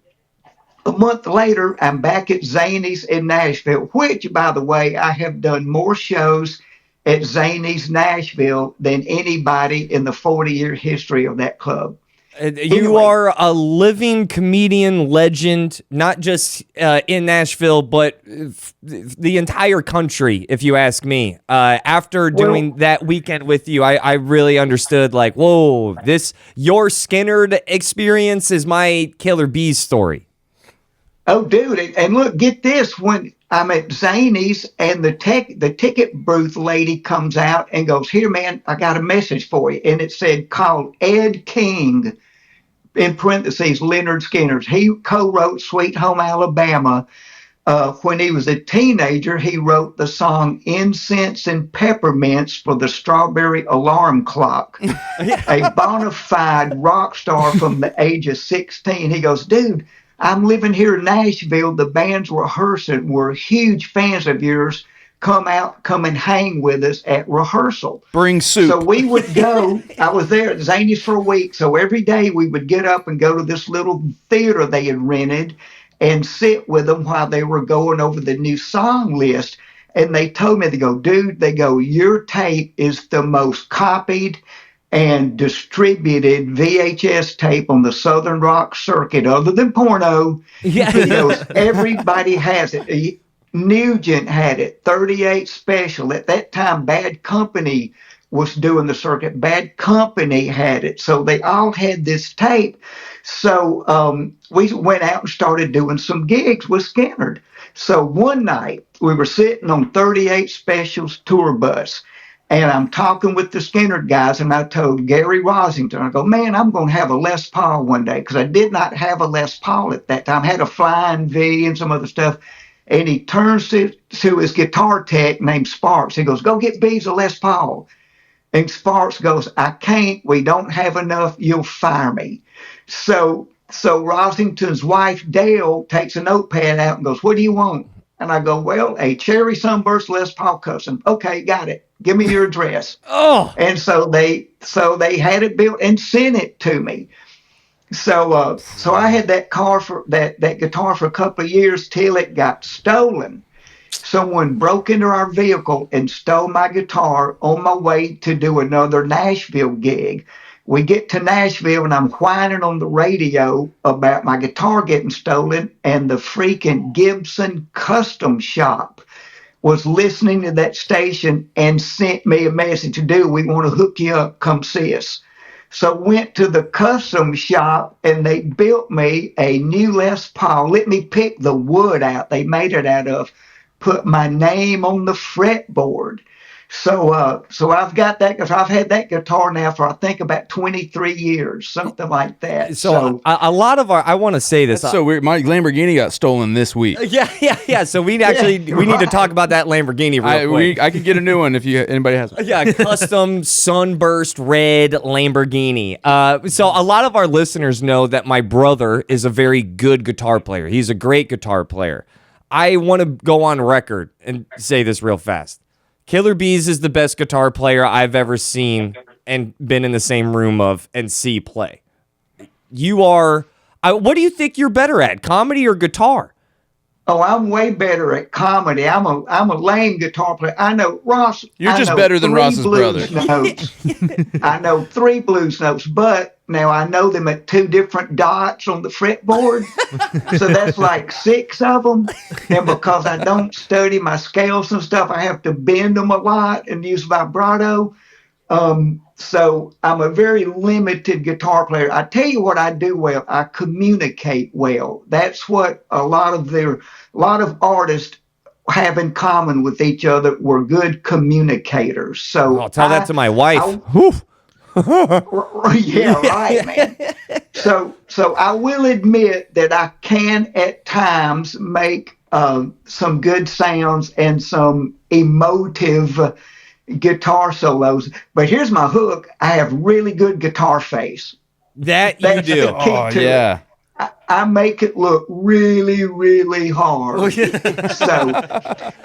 a month later, I'm back at Zany's in Nashville, which, by the way, I have done more shows at Zany's Nashville than anybody in the 40-year history of that club. You Anyway. are a living comedian legend, not just in Nashville, but the entire country, if you ask me. After doing that weekend with you, I really understood, like, whoa, your Skynyrd experience is my Killer Beaz story. Oh, dude, and look, get this. When I'm at Zany's and the ticket booth lady comes out and goes, here, man, I got a message for you. And it said, call Ed King, in parentheses, Lynyrd Skynyrd. He co-wrote Sweet Home Alabama. When he was a teenager, he wrote the song Incense and Peppermints for the Strawberry Alarm Clock. A bona fide rock star from the age of 16. He goes, dude, I'm living here in Nashville. The band's rehearsing. We're huge fans of yours. Come and hang with us at rehearsal. Bring soup. So we would go. I was there at Zany's for a week. So every day we would get up and go to this little theater they had rented and sit with them while they were going over the new song list. And they told me, they go, dude, your tape is the most copied and distributed VHS tape on the Southern Rock circuit, other than porno. Yeah. He goes, everybody has it. Nugent had it, 38 Special. At that time, Bad Company was doing the circuit. Bad Company had it. So they all had this tape. So we went out and started doing some gigs with Skynyrd. So one night, we were sitting on 38 Special's tour bus. And I'm talking with the Skynyrd guys, and I told Gary Rosington, I go, man, I'm going to have a Les Paul one day, because I did not have a Les Paul at that time. I had a Flying V and some other stuff. And he turns to his guitar tech named Sparks. He goes, go get Beaz a Les Paul. And Sparks goes, I can't. We don't have enough. You'll fire me. So Rosington's wife, Dale, takes a notepad out and goes, what do you want? And I go, well, a cherry sunburst Les Paul custom. Okay, got it. Give me your address. Oh. And so they had it built and sent it to me. So I had that guitar for a couple of years till it got stolen. Someone broke into our vehicle and stole my guitar on my way to do another Nashville gig. We get to Nashville and I'm whining on the radio about my guitar getting stolen, and the freaking Gibson Custom Shop was listening to that station and sent me a message, dude, we want to hook you up, come see us. So went to the custom shop and they built me a new Les Paul. Let me pick the wood out they made it out of, put my name on the fretboard. So I've got that guitar. I've had that guitar now for, I think, about 23 years, something like that. So a lot of I want to say this. That's so weird. My Lamborghini got stolen this week. Yeah. So we need to talk about that Lamborghini real quick. I could get a new one if anybody has one. Yeah, custom sunburst red Lamborghini. So a lot of our listeners know that my brother is a very good guitar player. He's a great guitar player. I want to go on record and say this real fast. Killer Beaz is the best guitar player I've ever seen and been in the same room of and see play. You are. What do you think you're better at, comedy or guitar? Oh, I'm way better at comedy. I'm a lame guitar player. I know Ross. You're just better than Ross's brother. I know 3 blues notes, but now I know them at 2 different dots on the fretboard. So that's like 6 of them. And because I don't study my scales and stuff, I have to bend them a lot and use vibrato. So I'm a very limited guitar player. I tell you what I do well. I communicate well. That's what a lot of artists have in common with each other. We're good communicators. So I'll tell that to my wife. Yeah, right, man. So I will admit that I can at times make some good sounds and some emotive guitar solos. But here's my hook: I have really good guitar face. That you That's do. the key Oh to yeah. it. I make it look really, really hard. So,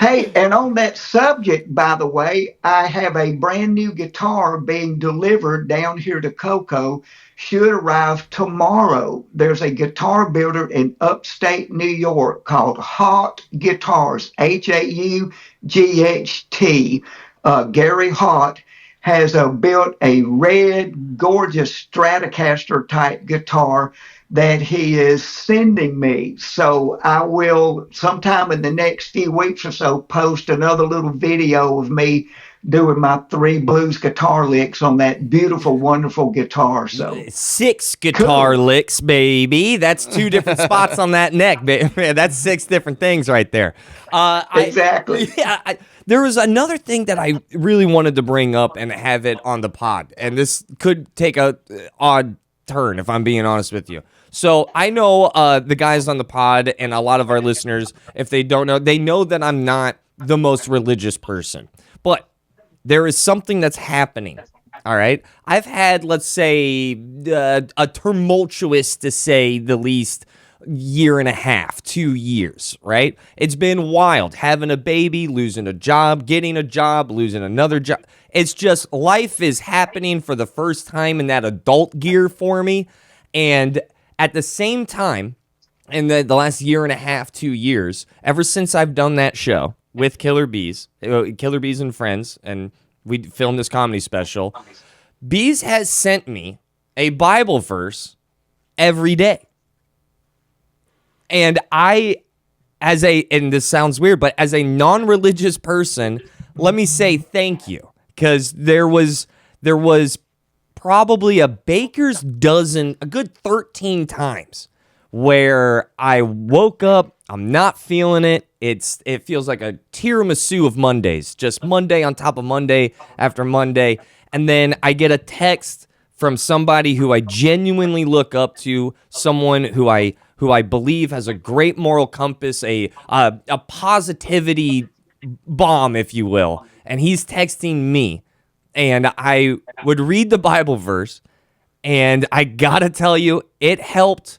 hey, and on that subject, by the way, I have a brand new guitar being delivered down here to Cocoa. Should arrive tomorrow. There's a guitar builder in upstate New York called Haught Guitars, Haught. Gary Haught has built a red, gorgeous Stratocaster type guitar that he is sending me. So I will, sometime in the next few weeks or so, post another little video of me doing my 3 blues guitar licks on that beautiful, wonderful guitar. So 6 guitar licks, baby. That's 2 different spots on that neck, baby. That's 6 different things right there. Exactly. There was another thing that I really wanted to bring up and have it on the pod, and this could take a odd turn if I'm being honest with you. So I know the guys on the pod and a lot of our listeners, if they don't know, they know that I'm not the most religious person, but there is something that's happening. All right. I've had, let's say, a tumultuous, to say the least, year and a half, 2 years, right? It's been wild. Having a baby, losing a job, getting a job, losing another job. It's just life is happening for the first time in that adult gear for me. And at the same time, in the last year and a half, 2 years, ever since I've done that show with Killer Beaz and Friends, and we filmed this comedy special, Beaz has sent me a Bible verse every day. And and this sounds weird, but as a non-religious person, let me say thank you. Because there was probably a baker's dozen, a good 13 times where I woke up, I'm not feeling it. It feels like a tiramisu of Mondays, just Monday on top of Monday after Monday. And then I get a text from somebody who I genuinely look up to, someone who I believe has a great moral compass, a positivity bomb, if you will. And he's texting me, and I would read the Bible verse, and I gotta tell you, it helped.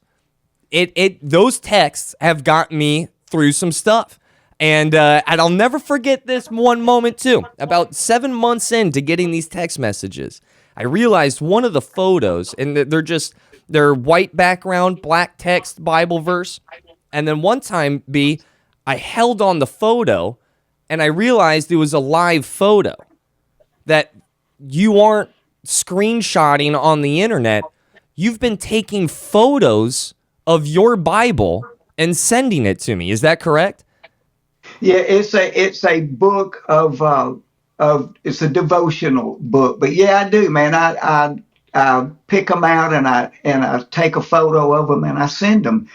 Those texts have got me through some stuff. And I'll never forget this one moment too. About 7 months into getting these text messages, I realized one of the photos, and they're white background, black text Bible verse. And then one time, I held on the photo, and I realized it was a live photo that you aren't screenshotting on the internet. You've been taking photos of your Bible and sending it to me. Is that correct? Yeah, it's a book of it's a devotional book. But yeah, I do, man. I pick them out and I take a photo of them and I send them.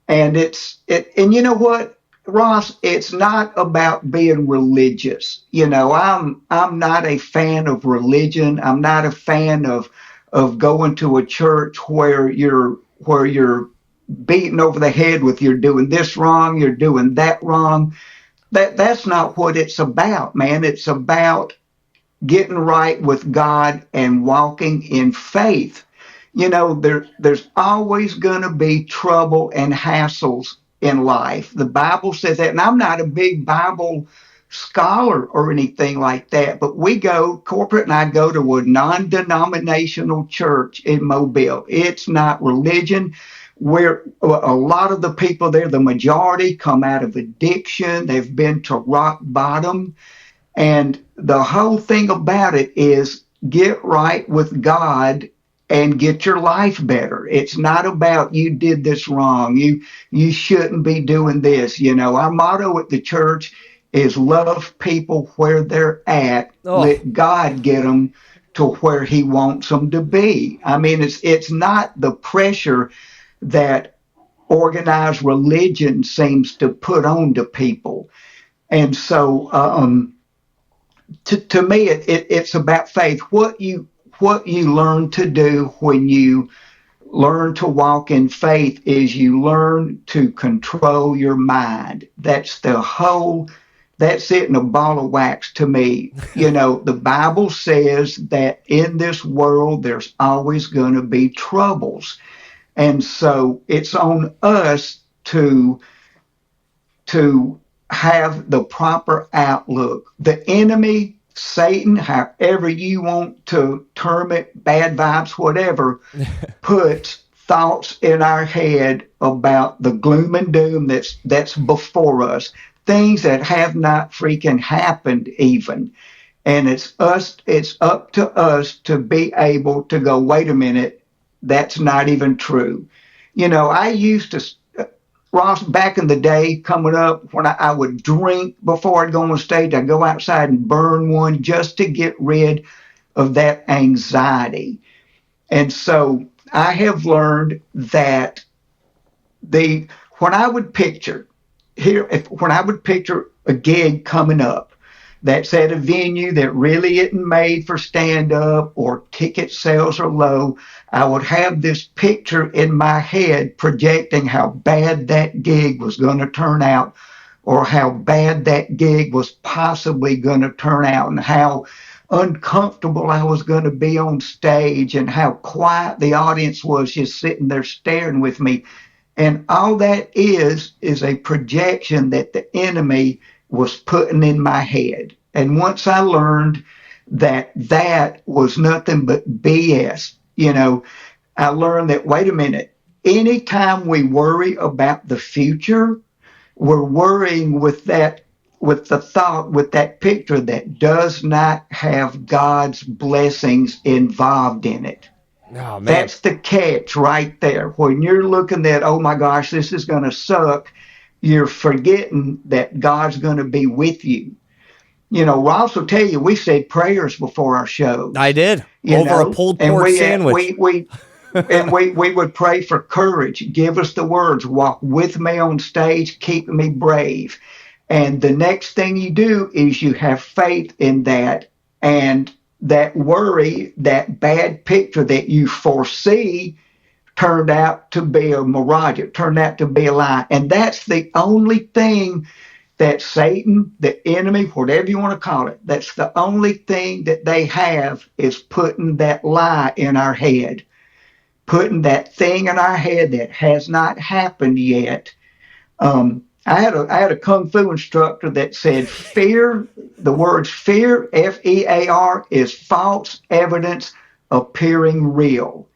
And and you know what, Ross, it's not about being religious. You know, I'm not a fan of religion. I'm not a fan of going to a church where you're beaten over the head with you're doing this wrong, you're doing that wrong. That's not what it's about, man. It's about getting right with God and walking in faith. You know, there's always going to be trouble and hassles in life. The Bible says that, and I'm not a big Bible scholar or anything like that, but corporate and I go to a non-denominational church in Mobile. It's not religion. Where a lot of the people there, the majority, come out of addiction. They've been to rock bottom. And the whole thing about it is get right with God and get your life better. It's not about you did this wrong. You shouldn't be doing this. You know, our motto at the church is love people where they're at. Oh. Let God get them to where he wants them to be. I mean, it's not the pressure that organized religion seems to put on to people. And so, to me, it's about faith. What you learn to do when you learn to walk in faith is you learn to control your mind. That's it in a ball of wax to me. The Bible says that in this world there's always going to be troubles. And so it's on us to have the proper outlook. The enemy, Satan, however you want to term it, bad vibes, whatever, puts thoughts in our head about the gloom and doom that's before us, things that have not freaking happened even. And it's up to us to be able to go, wait a minute, that's not even true. I used to, Ross, back in the day coming up, when I would drink before I'd go on stage, I'd go outside and burn one just to get rid of that anxiety. And so I have learned that when I would picture a gig coming up that's at a venue that really isn't made for stand-up or ticket sales are low, I would have this picture in my head projecting how bad that gig was going to turn out, or how bad that gig was possibly going to turn out, and how uncomfortable I was going to be on stage, and how quiet the audience was just sitting there staring with me. And all that is a projection that the enemy was putting in my head. And once I learned that was nothing but BS, I learned that, wait a minute, anytime we worry about the future, we're worrying with that picture that does not have God's blessings involved in it. Oh, man. That's the catch right there. When you're looking at, oh my gosh, this is going to suck, you're forgetting that God's going to be with you. Ross will tell you, we said prayers before our shows. I did. Over a pulled pork sandwich. We would pray for courage. Give us the words. Walk with me on stage. Keep me brave. And the next thing you do is you have faith in that. And that worry, that bad picture that you foresee, turned out to be a mirage. It turned out to be a lie. And that's the only thing that Satan, the enemy, whatever you want to call it, that's the only thing that they have, is putting that lie in our head, putting that thing in our head that has not happened yet. I had a kung fu instructor that said fear, the words fear, F-E-A-R, is false evidence appearing real.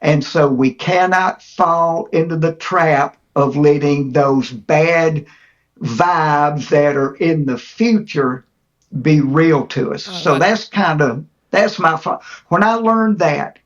And so we cannot fall into the trap of letting those bad vibes that are in the future be real to us. So that's my fault. When I learned that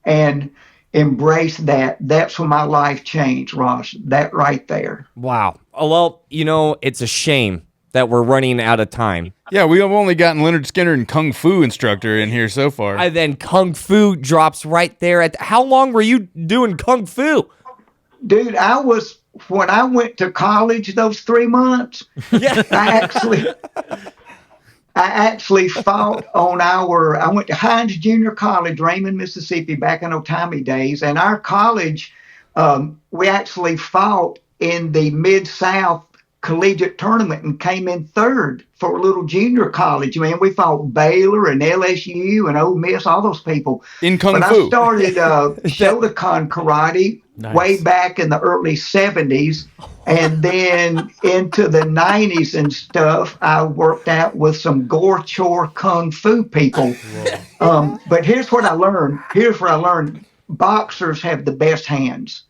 and embraced that, that's when my life changed, Ross. That right there. Wow. Well, it's a shame that we're running out of time. Yeah, we have only gotten Lynyrd Skynyrd and Kung Fu instructor in here so far. And then Kung Fu drops right there. How long were you doing Kung Fu? Dude, when I went to college those 3 months, Yeah. I actually fought I went to Hines Junior College, Raymond, Mississippi, back in Otami days. And our college, we actually fought in the Mid-South collegiate tournament and came in third for a little junior college. Man, we fought Baylor and LSU and Ole Miss, all those people. In Kung But Fu. I started Shotokan karate way back in the early 70s. And then into the 90s and stuff, I worked out with some gore chore kung fu people. But here's what I learned. Boxers have the best hands.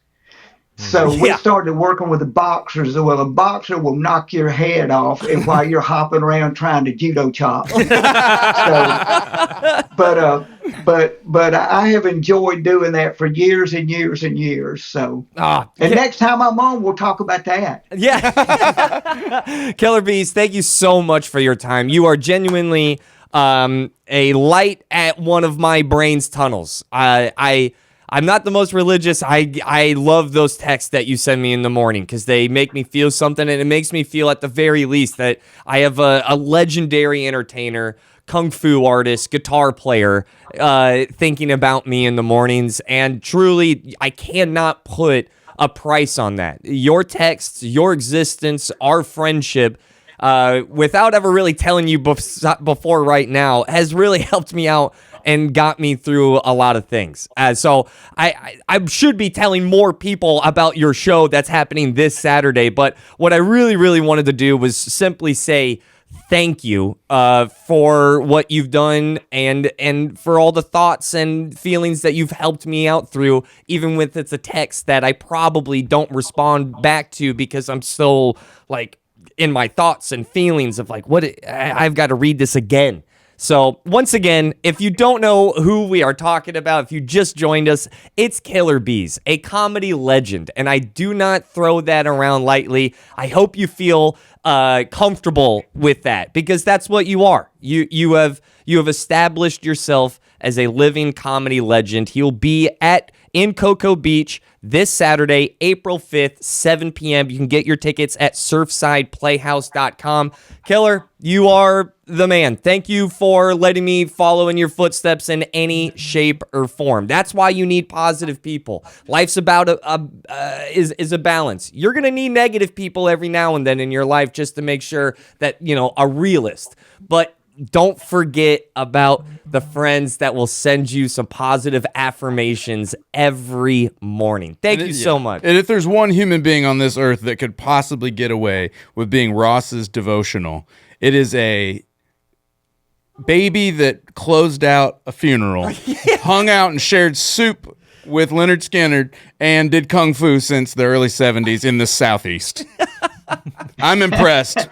So we started working with the boxers. Well, a boxer will knock your head off and while you're hopping around trying to judo chop. But I have enjoyed doing that for years and years and years. So, next time I'm on, we'll talk about that. Yeah. Killer Beaz, thank you so much for your time. You are genuinely a light at one of my brain's tunnels. I I'm not the most religious. I love those texts that you send me in the morning because they make me feel something, and it makes me feel at the very least that I have a legendary entertainer, kung fu artist, guitar player thinking about me in the mornings. And truly, I cannot put a price on that. Your texts, your existence, our friendship, without ever really telling you before right now, has really helped me out and got me through a lot of things. So I should be telling more people about your show that's happening this Saturday. But what I really, really wanted to do was simply say thank you for what you've done and for all the thoughts and feelings that you've helped me out through, even with it's a text that I probably don't respond back to because I'm so like in my thoughts and feelings of like, I've got to read this again. So once again, if you don't know who we are talking about, if you just joined us, it's Killer Beaz, a comedy legend, and I do not throw that around lightly. I hope you feel comfortable with that because that's what you are. You have established yourself as a living comedy legend. He'll be in Cocoa Beach this Saturday, April 5th, 7 p.m. You can get your tickets at surfsideplayhouse.com. Killer, you are the man. Thank you for letting me follow in your footsteps in any shape or form. That's why you need positive people. Life's about is a balance. You're going to need negative people every now and then in your life just to make sure that, a realist. But don't forget about the friends that will send you some positive affirmations every morning. Thank you so much. And if there's one human being on this earth that could possibly get away with being Ross's devotional, it is a baby that closed out a funeral, hung out and shared soup with Lynyrd Skynyrd, and did kung fu since the early 70s in the Southeast. I'm impressed.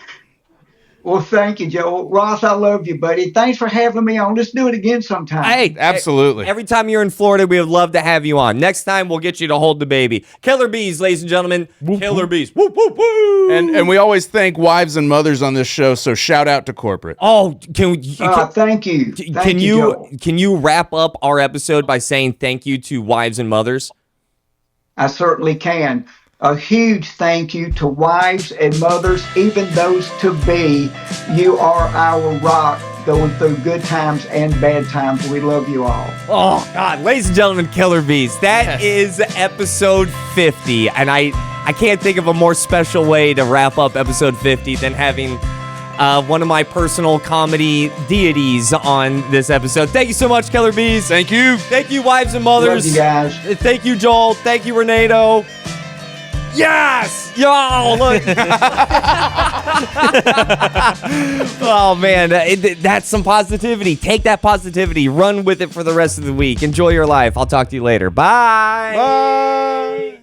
Well, thank you, Joe. Ross, I love you, buddy. Thanks for having me on. Let's do it again sometime. Hey, absolutely. Every time you're in Florida, we would love to have you on. Next time, we'll get you to hold the baby. Killer Beaz, ladies and gentlemen. Whoop, Killer Beaz. Whoop, whoop, whoop. And we always thank wives and mothers on this show, so shout out to corporate. Oh, thank you. Can you wrap up our episode by saying thank you to wives and mothers? I certainly can. A huge thank you to wives and mothers, even those to be. You are our rock going through good times and bad times. We love you all. Oh, God. Ladies and gentlemen, Killer Beaz. That is episode 50. And I can't think of a more special way to wrap up episode 50 than having one of my personal comedy deities on this episode. Thank you so much, Killer Beaz. Thank you. Thank you, wives and mothers. Love you guys. Thank you, Joel. Thank you, Renato. Yes! Yo, look. Oh, man. That's some positivity. Take that positivity. Run with it for the rest of the week. Enjoy your life. I'll talk to you later. Bye. Bye.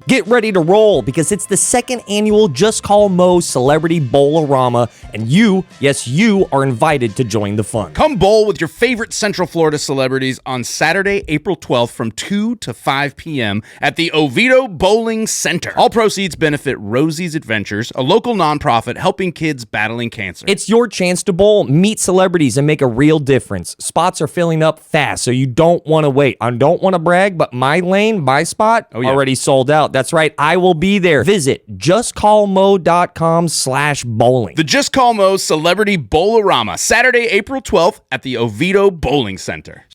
Get ready to roll because it's the second annual Just Call Mo Celebrity Bowl-O-Rama, and you, yes, you are invited to join the fun. Come bowl with your favorite Central Florida celebrities on Saturday, April 12th from 2 to 5 p.m. at the Oviedo Bowling Center. All proceeds benefit Rosie's Adventures, a local nonprofit helping kids battling cancer. It's your chance to bowl, meet celebrities, and make a real difference. Spots are filling up fast, so you don't want to wait. I don't want to brag, but my lane, my spot, already sold out. That's right. I will be there. Visit justcallmo.com/bowling. The Just Call Mo Celebrity Bowl-O-Rama, Saturday, April 12th at the Oviedo Bowling Center.